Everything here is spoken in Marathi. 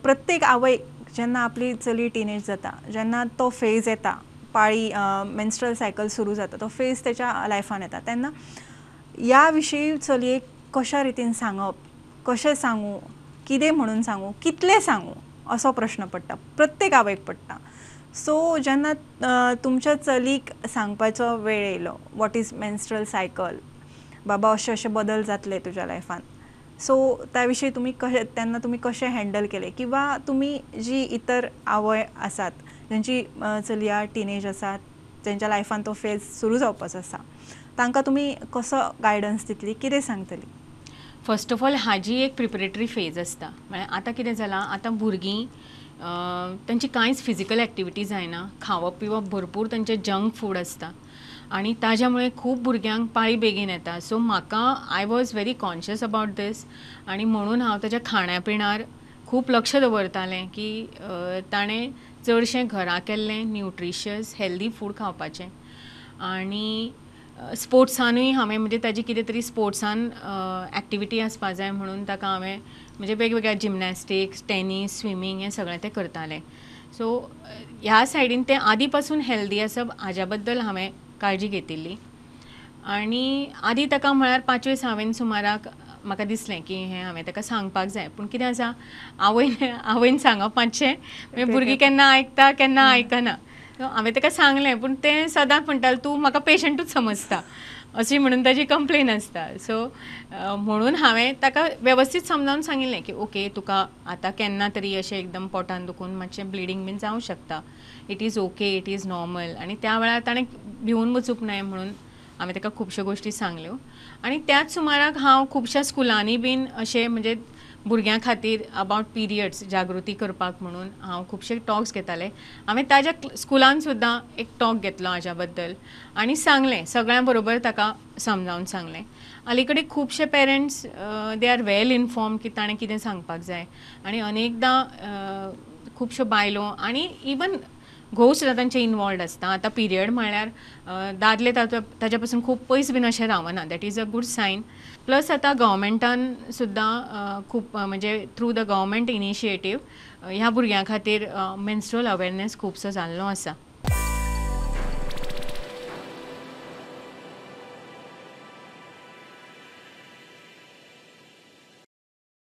प्रत्येक आवयक जेन्ना आपली चली टिनेज जाता, जेन्ना तो फेज येता, पाळी मेन्स्ट्रल सायकल सुरू जाता, तो फेज त्याच्या लायफान येता, तेन्ना ह्या विशीं चलयेक कशा रितीन सांगप, कशें सांगू, कितें म्हणून सांगू, कितले सांगू असो प्रश्न पडटा, प्रत्येक आवयक पडटा. सो जेन्ना तुमच्या चलीक सांगपाचो वेळ येयलो, वॉट इज मेन्स्ट्रल सायकल, बाबा अशे अशे बदल जातले तुज्या लायफान, सो त्या विशीं तुमी कशें हँडल केले, किंवा तुमी जी इतर आवय आसात जेंची चलयां टिनेज आसात, जेंच्या लायफान तो फेज सुरू जावपाचो आसा, तांकां तुमी कसो गायडन्स दितली, कितें सांगतली? फर्स्ट ऑफ ऑल हाजी एक प्रिपरेटरी फेज आसता. म्हळ्यार आतां कितें जालां, आतां भुरगीं तांची कांयच फिजिकल एक्टिविटी जायना, खावप पिवप भरपूर तांचें जंक फूड आसता आनी ताज्या खूब भुरग्यांक पाळी बेगीन येता. सो म्हाका I was very conscious about this आनी म्हणून हांव ताच्या खाण्या पिणार खूब लक्ष दवरतालें की ताणें चडशें घरा केल्लें न्यूट्रिशियस हेल्दी फूड खावपाचें. आनी स्पोर्ट्सानूय हांवें म्हणजे ताजी कितें तरी स्पोर्ट्सान एक्टिविटी आसपा जाय म्हणून ताका हांवें म्हणजे वेगवेगळ्या जिमनॅस्टिक्स, टेनीस, स्विमींग हें सगळें तें करतालें. सो ह्या सायडीन तें आदी पासून हेल्दी आसप हाज्या बद्दल हांवें काळजी घेतिल्ली. आनी आदी ताका म्हळ्यार 5वे-6वेन सुमाराक म्हाका दिसलें की हें हांवें ताका सांगपाक जाय, पूण कितें आसा, आवयन सांगप मातशें भुरगीं केन्ना आयकता केन्ना आयकना. हांवें ताका सांगलें, पूण तें सदांच म्हणटालें तूं म्हाका पेशंटूच समजता अशी म्हणून ताजी कंप्लेन आसता. सो म्हणून हांवें ताका वेवस्थीत समजावन सांगिल्लें की ओके, तुका आतां केन्ना तरी अशें एकदम पोटान दुखून मातशें ब्लिडींग बीन जावं शकता, it is okay, it is normal. आनी त्या वेळार ताणें भिवून वचूंक न्हय म्हणून हांवें ताका खुबश्यो गोश्टी सांगल्यो. आनी त्याच सुमाराक हांव खुबश्या स्कुलांनी बीन अशें म्हणजे भुरग्यां खातीर अबावट पिरियड्स जागृती करपाक म्हणून हांव खुबशे टॉक्स घेतालें. हांवें ताज्या स्कुलान सुद्दां एक टॉक घेतलो हाज्या बद्दल आनी सांगलें, सगळ्यां बरोबर ताका समजावन सांगलें. अलीकडे खुबशे parents they are well inform की ताणें कितें सांगपाक जाय. आनी अनेकदां खुबश्यो बायलो आनी इवन घोव सुद्दां तांचे इनवॉल्ड आसता. आतां पिरियड म्हळ्यार दादले ताज्या पासून खूब पयस बीन अशें रावना, that is a good sign. Plus आतां गव्हर्मेंटान सुद्दां खूब म्हणजे थ्रू द गव्हर्मेंट इनिशिएटीव ह्या भुरग्यां खातीर मेन्स्ट्रुअल अवेरनेस खुबसो जाल्लो आसा.